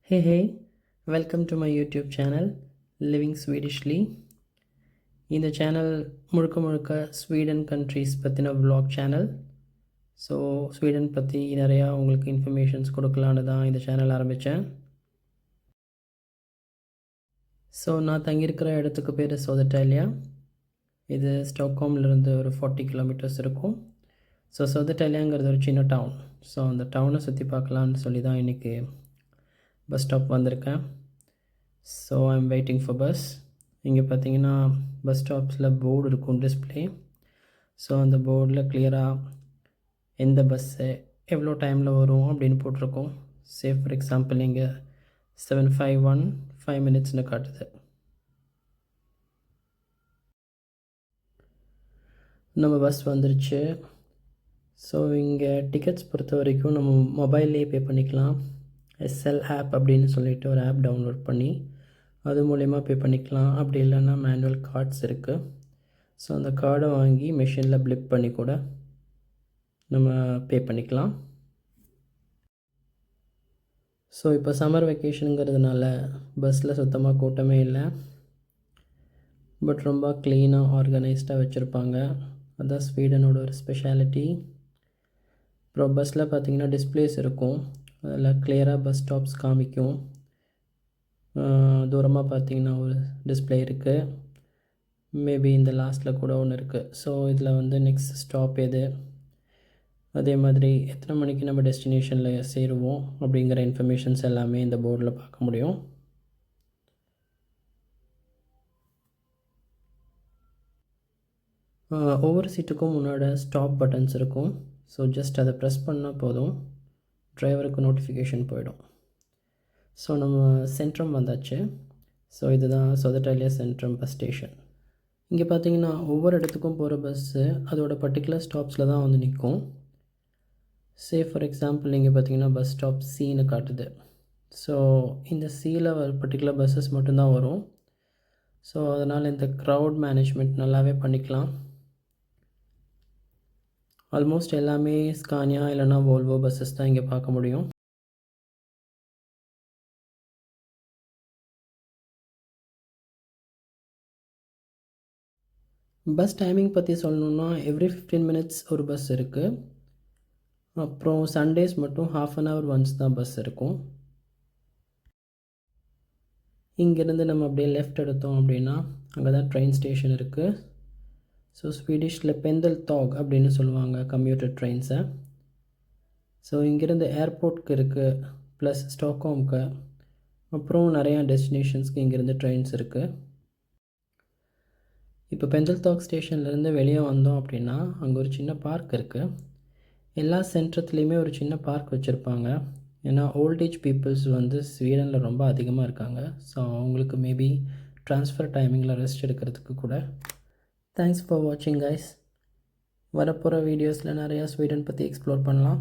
Hey, welcome to my YouTube channel, Living Swedishly. இந்த channel முழுக்க முழுக்க ஸ்வீடன் கண்ட்ரீஸ் பற்றின vlog சேனல். ஸோ ஸ்வீடன் பற்றி நிறையா உங்களுக்கு இன்ஃபர்மேஷன்ஸ் கொடுக்கலான்னு தான் இந்த சேனல் ஆரம்பித்தேன். ஸோ நான் தங்கியிருக்கிற இடத்துக்கு பேர் சோதட்டாலியா. இது ஸ்டாக்ஹோம்லேருந்து ஒரு 40 கிலோமீட்டர்ஸ் இருக்கும். ஸோ சோதட்டாலியாங்கிறது ஒரு சின்ன டவுன். ஸோ அந்த டவுனை சுற்றி பார்க்கலான்னு சொல்லி தான் இன்றைக்கி பஸ் ஸ்டாப் வந்திருக்கேன். So I'm waiting for bus. இங்கே பார்த்தீங்கன்னா பஸ் ஸ்டாப்ஸில் போர்டு இருக்கும், டிஸ்பிளே. ஸோ அந்த போர்டில் கிளியராக எந்த பஸ்ஸு எவ்வளோ டைமில் வரும் அப்படின்னு போட்டிருக்கோம். ஃபார் எக்ஸாம்பிள் இங்கே 751 5 minutesனு காட்டுது. நம்ம பஸ் வந்துருச்சு. ஸோ இங்கே டிக்கெட்ஸ் பொறுத்த வரைக்கும் நம்ம மொபைல்லேயே பே பண்ணிக்கலாம். எஸ்எல் ஆப் அப்படின்னு சொல்லிட்டு ஒரு ஆப் டவுன்லோட் பண்ணி அது மூலயமா பே பண்ணிக்கலாம். அப்படி இல்லைன்னா மேனுவல் கார்ட்ஸ் இருக்குது. ஸோ அந்த கார்டை வாங்கி மெஷினில் ப்ளிப் பண்ணி கூட நம்ம பே பண்ணிக்கலாம். ஸோ இப்போ சம்மர் வெக்கேஷனுங்கிறதுனால பஸ்ஸில் சுத்தமாக கூட்டமே இல்லை. பட் ரொம்ப க்ளீனாக ஆர்கனைஸ்டாக வச்சுருப்பாங்க. அதுதான் ஸ்வீடனோட ஒரு ஸ்பெஷாலிட்டி. அப்புறம் பஸ்ஸில் பார்த்திங்கன்னா டிஸ்பிளேஸ் இருக்கும். அதில் கிளியராக பஸ் ஸ்டாப்ஸ் காமிக்கும். தூரமாக பார்த்தீங்கன்னா ஒரு டிஸ்பிளே இருக்குது. மேபி இந்த லாஸ்ட்டில் கூட ஒன்று இருக்குது. ஸோ இதில் வந்து நெக்ஸ்ட் ஸ்டாப் எது, அதே மாதிரி எத்தனை மணிக்கு நம்ம டெஸ்டினேஷனில் சேருவோம் அப்படிங்கிற இன்ஃபர்மேஷன்ஸ் எல்லாமே இந்த போர்டில் பார்க்க முடியும். ஒவ்வொரு சீட்டுக்கும் முன்னாடி ஸ்டாப் பட்டன்ஸ் இருக்கும். ஸோ ஜஸ்ட் அதை ப்ரெஸ் பண்ணால் போதும், டிரைவருக்கு நோட்டிஃபிகேஷன் போயிடும். ஸோ நம்ம சென்ட்ரம் வந்தாச்சு. ஸோ இதுதான் சோதட்டாலியா சென்ட்ரம் பஸ் ஸ்டேஷன். இங்கே பார்த்தீங்கன்னா ஒவ்வொரு இடத்துக்கும் போகிற பஸ்ஸு அதோட பர்டிகுலர் ஸ்டாப்ஸில் தான் வந்து நிற்கும். ஃபார் எக்ஸாம்பிள் இங்கே பார்த்தீங்கன்னா பஸ் ஸ்டாப் சின்னு காட்டுது. ஸோ இந்த சியில் பர்டிகுலர் பஸ்ஸஸ் மட்டும்தான் வரும். ஸோ அதனால் இந்த க்ரௌட் மேனேஜ்மெண்ட் நல்லாவே பண்ணிக்கலாம். ஆல்மோஸ்ட் எல்லாமே ஸ்கானியா இல்லைனா வோல்வோ பஸ்ஸஸ் தான் இங்கே பார்க்க முடியும். பஸ் டைமிங் பற்றி சொல்லணுன்னா எவ்ரி 15 minutes ஒரு பஸ் இருக்குது. அப்புறம் சண்டேஸ் மட்டும் 1/2 hour ஒன்ஸ் தான் பஸ் இருக்கும். இங்கேருந்து நம்ம அப்படியே லெஃப்ட் எடுத்தோம் அப்படின்னா அங்கே தான் ட்ரெயின் ஸ்டேஷன் இருக்குது. ஸோ ஸ்வீடிஷில் பெந்தல்டாக் அப்படின்னு சொல்லுவாங்க கம்யூட்டர் ட்ரெயின்ஸை. ஸோ இங்கேருந்து ஏர்போர்ட்க்கு இருக்குது, ப்ளஸ் ஸ்டாக்ஹோம்க்கு, அப்புறம் நிறையா டெஸ்டினேஷன்ஸ்க்கு இங்கேருந்து ட்ரெயின்ஸ் இருக்குது. இப்போ பெந்தல்டாக் ஸ்டேஷன்லேருந்து வெளியே வந்தோம் அப்படின்னா அங்கே ஒரு சின்ன பார்க் இருக்குது. எல்லா சென்ட்ரத்துலேயுமே ஒரு சின்ன பார்க் வச்சுருப்பாங்க. ஏன்னா ஓல்டேஜ் பீப்புள்ஸ் வந்து ஸ்வீடனில் ரொம்ப அதிகமாக இருக்காங்க. ஸோ அவங்களுக்கு மேபி ட்ரான்ஸ்ஃபர் டைமிங்கில் ரெஸ்ட் எடுக்கிறதுக்கு கூட. தேங்க்ஸ் ஃபார் வாட்சிங் கைஸ். வரப்போகிற வீடியோஸில் நிறையா ஸ்வீடன் பற்றி எக்ஸ்ப்ளோர் பண்ணலாம்.